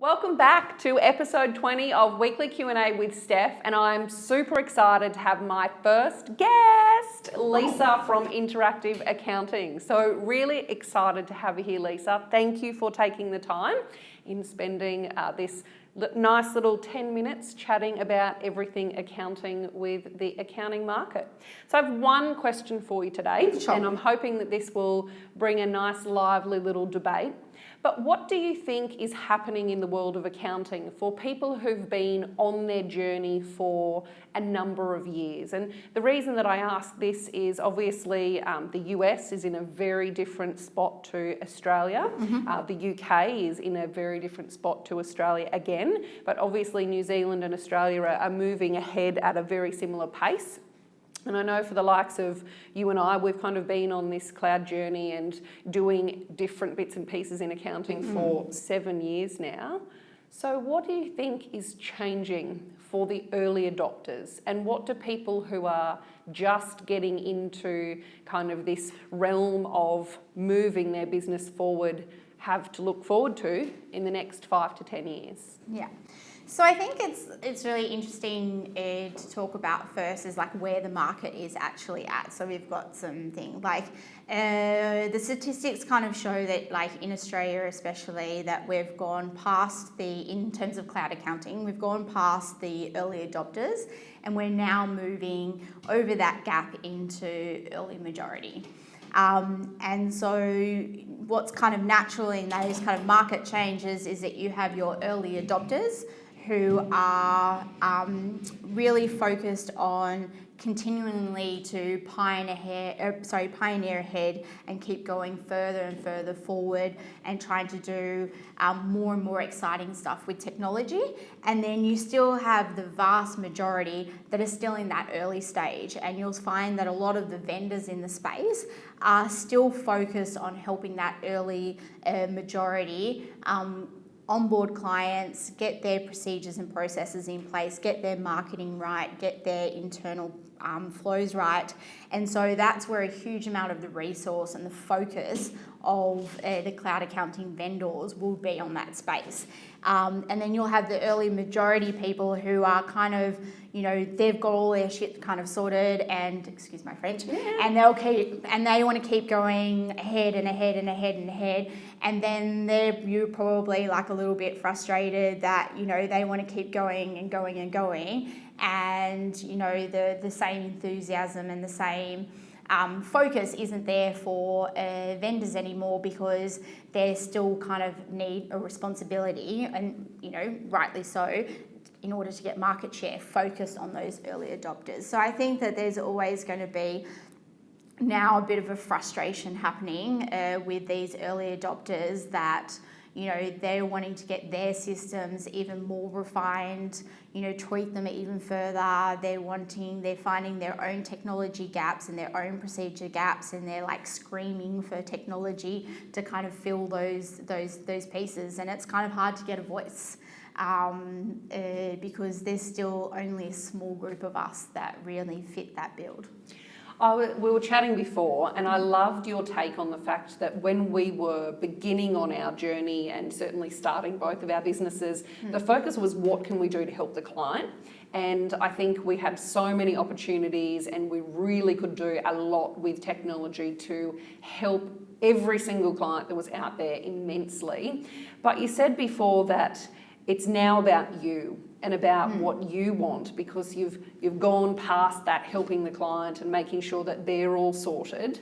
Welcome back to episode 20 of Weekly Q&A with Steph, and I'm super excited to have my first guest, Lisa from Interactive Accounting. So really excited to have you here, Lisa. Thank you for taking the time in spending this nice little 10 minutes chatting about everything accounting with the accounting market. So I have one question for you today, and I'm hoping that this will bring a nice lively little debate. But what do you think is happening in the world of accounting for people who've been on their journey for a number of years? And the reason that I ask this is obviously the US is in a very different spot to Australia. The UK is in a very different spot to Australia again. But obviously New Zealand and Australia are moving ahead at a very similar pace. And I know for the likes of you and I, we've kind of been on this cloud journey and doing different bits and pieces in accounting for 7 years now. So what do you think is changing for the early adopters? And what do people who are just getting into kind of this realm of moving their business forward have to look forward to in the next 5 to 10 years? Yeah. So I think it's really interesting to talk about first is like where the market is actually at. So we've got something like the statistics kind of show that like in Australia especially that we've gone past in terms of cloud accounting, we've gone past the early adopters and we're now moving over that gap into early majority. And so what's kind of natural in those kind of market changes is that you have your early adopters who are really focused on continually to pioneer ahead and keep going further and further forward and trying to do more and more exciting stuff with technology. And then you still have the vast majority that are still in that early stage, and you'll find that a lot of the vendors in the space are still focused on helping that early majority onboard clients, get their procedures and processes in place, get their marketing right, get their internal flows right. And so that's where a huge amount of the resource and the focus of the cloud accounting vendors will be on that space. And then you'll have the early majority people who are kind of, you know, they've got all their shit kind of sorted and, excuse my French, and they want to keep going ahead and ahead and ahead and ahead. And then you're probably like a little bit frustrated that, you know, they want to keep going and going and going. And, you know, the same enthusiasm and the same focus isn't there for vendors anymore because they still kind of need a responsibility and, you know, rightly so, in order to get market share focused on those early adopters. So I think that there's always going to be now a bit of a frustration happening with these early adopters that, you know, they're wanting to get their systems even more refined, you know, tweak them even further. They're finding their own technology gaps and their own procedure gaps, and they're like screaming for technology to kind of fill those pieces. And it's kind of hard to get a voice because there's still only a small group of us that really fit that build. We were chatting before, and I loved your take on the fact that when we were beginning on our journey and certainly starting both of our businesses, the focus was what can we do to help the client? And I think we had so many opportunities and we really could do a lot with technology to help every single client that was out there immensely. But you said before that it's now about you and about what you want, because you've gone past that helping the client and making sure that they're all sorted.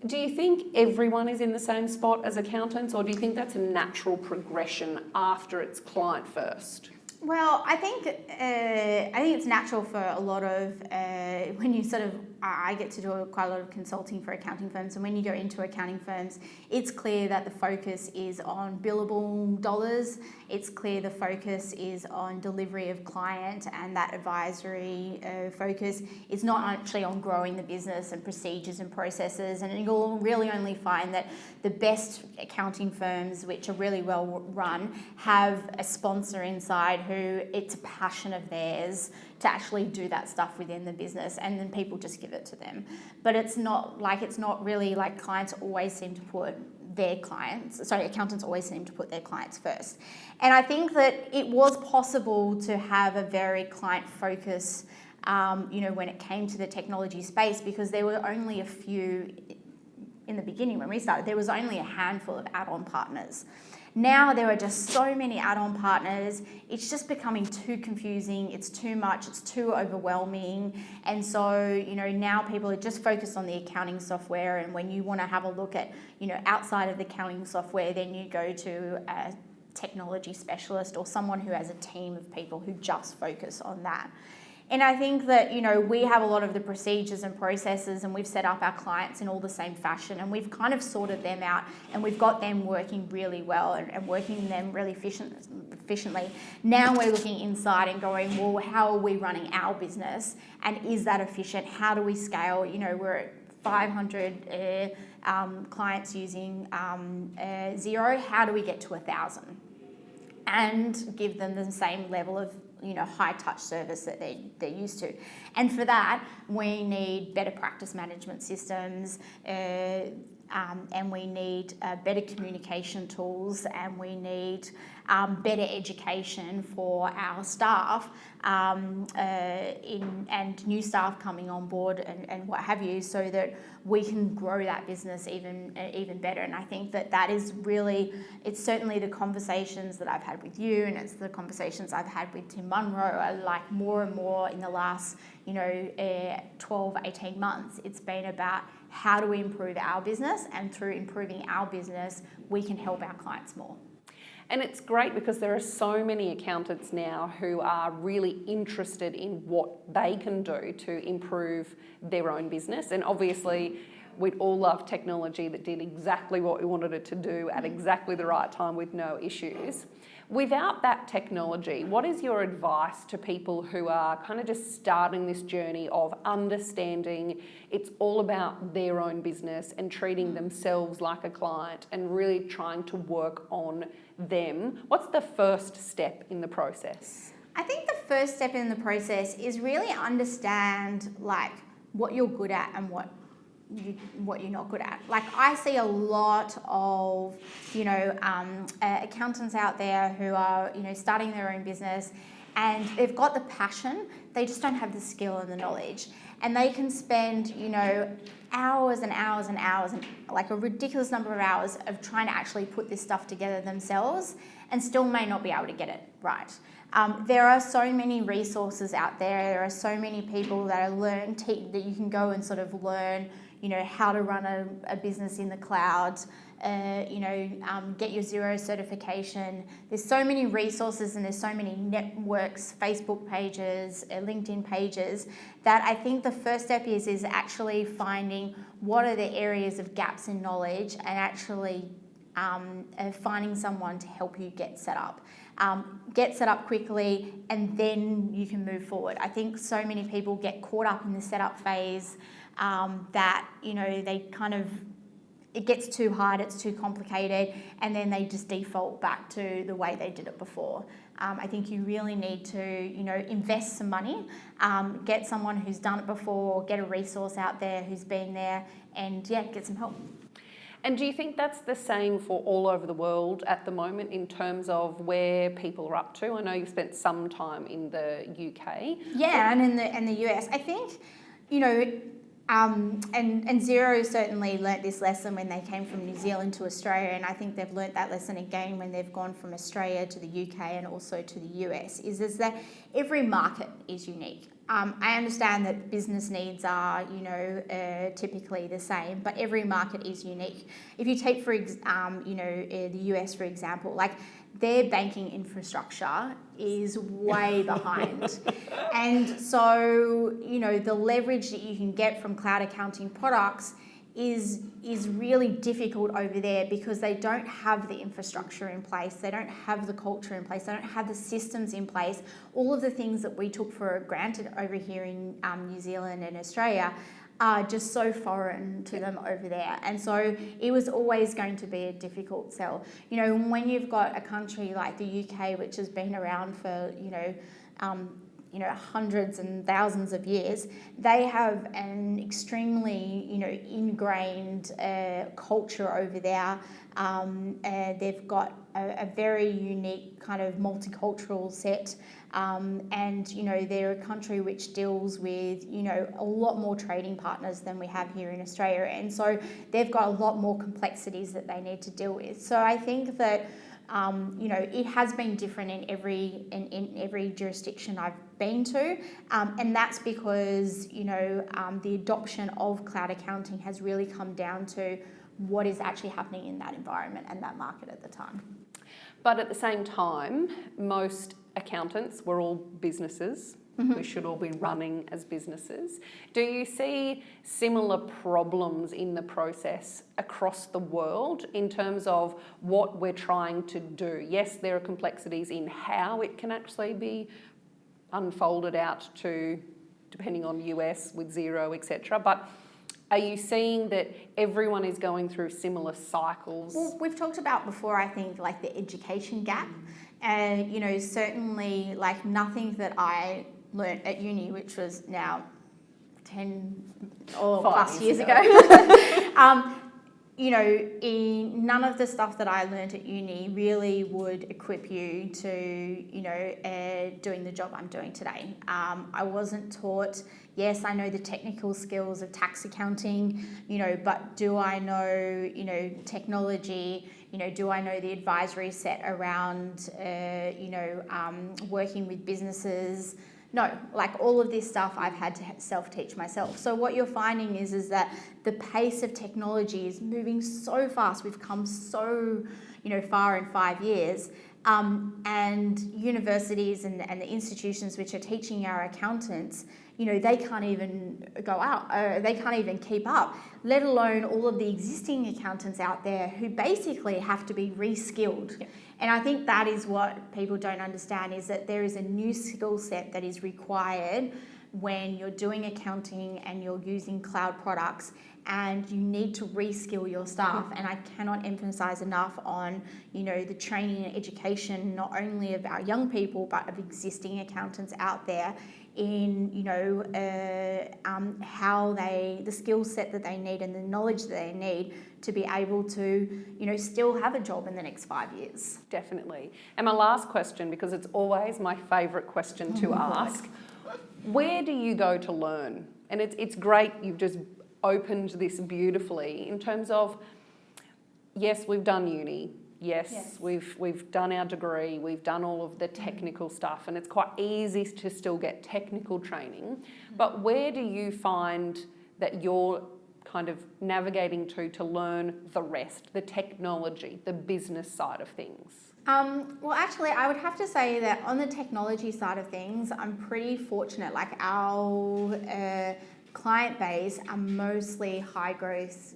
Do you think everyone is in the same spot as accountants, or do you think that's a natural progression after it's client first? Well, I think it's natural for a lot of when you sort of I get to do quite a lot of consulting for accounting firms, and when you go into accounting firms, it's clear that the focus is on billable dollars. It's clear the focus is on delivery of client, and that advisory focus is not actually on growing the business and procedures and processes. And you'll really only find that the best accounting firms, which are really well run, have a sponsor inside who it's a passion of theirs to actually do that stuff within the business, and then people just give it to them. But it's not really like clients always seem to put their clients. Sorry, accountants always seem to put their clients first. And I think that it was possible to have a very client focus, when it came to the technology space, because there were only a few in the beginning when we started. There was only a handful of add-on partners. Now there are just so many add-on partners. It's just becoming too confusing. It's too much. It's too overwhelming. And so, now people are just focused on the accounting software. And when you want to have a look at, outside of the accounting software, then you go to a technology specialist or someone who has a team of people who just focus on that. And I think that, we have a lot of the procedures and processes, and we've set up our clients in all the same fashion, and we've kind of sorted them out, and we've got them working really well and working them really efficiently. Now we're looking inside and going, well, how are we running our business? And is that efficient? How do we scale? We're at 500 clients using Xero. How do we get to 1,000? And give them the same level of high touch service that they're used to. And for that, we need better practice management systems, and we need better communication tools, and we need better education for our staff, and new staff coming on board and what have you, so that we can grow that business even better. And I think that is really, it's certainly the conversations that I've had with you, and it's the conversations I've had with Tim Munro, are like more and more in the last 12, 18 months. It's been about how do we improve our business, and through improving our business, we can help our clients more. And it's great because there are so many accountants now who are really interested in what they can do to improve their own business. And obviously, we'd all love technology that did exactly what we wanted it to do at exactly the right time with no issues. Without that technology, what is your advice to people who are kind of just starting this journey of understanding it's all about their own business and treating themselves like a client and really trying to work on them? What's the first step in the process? I think the first step in the process is really understand what you're good at and what you're not good at. Like, I see a lot of accountants out there who are starting their own business, and they've got the passion, they just don't have the skill and the knowledge, and they can spend hours and hours and hours, and like a ridiculous number of hours, of trying to actually put this stuff together themselves, and still may not be able to get it right. There are so many resources out there. There are so many people that are that you can go and sort of learn how to run a business in the cloud, get your Xero certification. There's so many resources, and there's so many networks, Facebook pages, LinkedIn pages, that I think the first step is actually finding what are the areas of gaps in knowledge, and actually finding someone to help you get set up. Get set up quickly, and then you can move forward. I think so many people get caught up in the setup phase, that they kind of, it gets too hard, it's too complicated, and then they just default back to the way they did it before. I think you really need to invest some money, get someone who's done it before, get a resource out there who's been there, and get some help. And do you think that's the same for all over the world at the moment in terms of where people are up to? I know you've spent some time in the UK. Yeah, and in the US. I think, and Xero certainly learnt this lesson when they came from New Zealand to Australia, and I think they've learnt that lesson again when they've gone from Australia to the UK and also to the US, is that every market is unique. I understand that business needs are, typically the same, but every market is unique. If you take, the US, for example, like, their banking infrastructure is way behind. And so, the leverage that you can get from cloud accounting products is really difficult over there, because they don't have the infrastructure in place, they don't have the culture in place, they don't have the systems in place. All of the things that we took for granted over here in New Zealand and Australia are just so foreign to them over there. And so it was always going to be a difficult sell. When you've got a country like the UK, which has been around for, hundreds and thousands of years, they have an extremely, ingrained culture over there. They've got a very unique kind of multicultural set. And they're a country which deals with a lot more trading partners than we have here in Australia, and so they've got a lot more complexities that they need to deal with. So I think that it has been different in every jurisdiction I've been to, and that's because the adoption of cloud accounting has really come down to what is actually happening in that environment and that market at the time. But at the same time, most accountants, we're all businesses. Mm-hmm. We should all be running as businesses. Do you see similar problems in the process across the world in terms of what we're trying to do? Yes, there are complexities in how it can actually be unfolded out to, depending on US with Xero, etc. But are you seeing that everyone is going through similar cycles? Well, we've talked about before, I think, like the education gap. And, certainly like nothing that I learnt at uni, which was now 10 or plus years ago. None of the stuff that I learnt at uni really would equip you to, doing the job I'm doing today. I wasn't taught, yes, I know the technical skills of tax accounting, but do I know, technology? Do I know the advisory set around, working with businesses? No, like all of this stuff I've had to self-teach myself. So what you're finding is that the pace of technology is moving so fast. We've come so, far in 5 years. And universities and the institutions which are teaching our accountants, they can't even go out, they can't even keep up, let alone all of the existing accountants out there who basically have to be re-skilled. Yeah. And I think that is what people don't understand, is that there is a new skill set that is required when you're doing accounting and you're using cloud products, and you need to reskill your staff. And I cannot emphasize enough on, the training and education, not only of our young people, but of existing accountants out there in, how the skill set that they need and the knowledge that they need to be able to, still have a job in the next 5 years. Definitely. And my last question, because it's always my favourite question to ask, where do you go to learn? And it's great, you've just opened this beautifully in terms of, yes, we've done uni. Yes. We've done our degree, we've done all of the technical stuff, and it's quite easy to still get technical training. But where do you find that you're kind of navigating to learn the rest, the technology, the business side of things? Well, actually, I would have to say that on the technology side of things, I'm pretty fortunate. Like our client base are mostly high growth,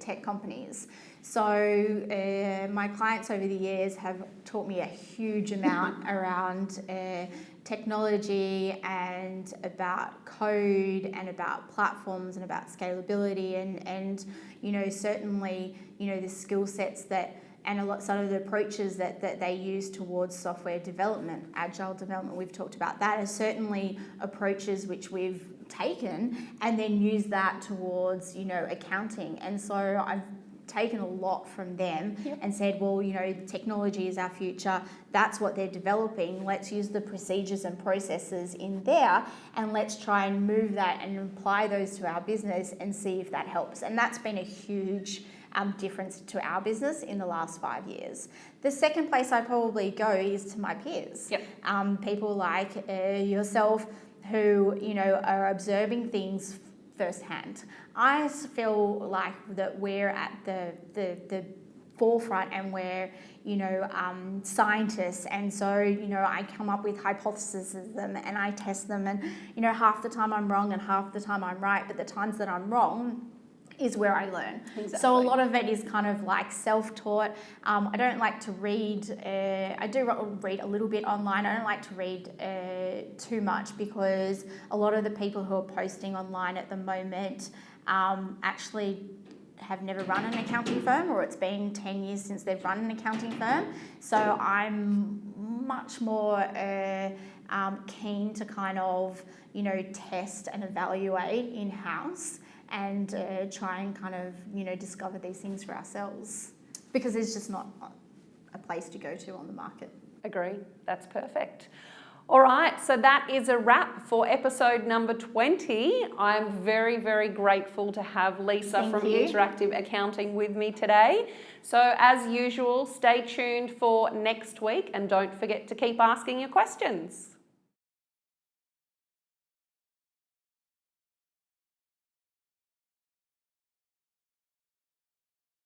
tech companies. So my clients over the years have taught me a huge amount around technology and about code and about platforms and about scalability and certainly, the skill sets that and some of the approaches that they use towards software development, agile development, we've talked about that, are certainly approaches which we've taken and then use that towards, accounting. And so I've taken a lot from them. Yep. And said, well, technology is our future. That's what they're developing. Let's use the procedures and processes in there, and let's try and move that and apply those to our business and see if that helps. And that's been a huge difference to our business in the last 5 years. The second place I probably go is to my peers. Yep. People like yourself who, are observing things firsthand. I feel like that we're at the forefront, and we're, scientists, and so, I come up with hypotheses and I test them, and, half the time I'm wrong and half the time I'm right, but the times that I'm wrong is where I learn. Exactly. So a lot of it is kind of like self-taught. I don't like to read, I do read a little bit online. I don't like to read too much, because a lot of the people who are posting online at the moment actually have never run an accounting firm, or it's been 10 years since they've run an accounting firm. So I'm much more keen to kind of, you know, test and evaluate in-house and try and kind of, you know, discover these things for ourselves, because there's just not a place to go to on the market. Agree. That's perfect. All right, so that is a wrap for episode number 20. I'm very, very grateful to have Lisa Thank from you. Interactive Accounting with me today. So as usual, stay tuned for next week and don't forget to keep asking your questions.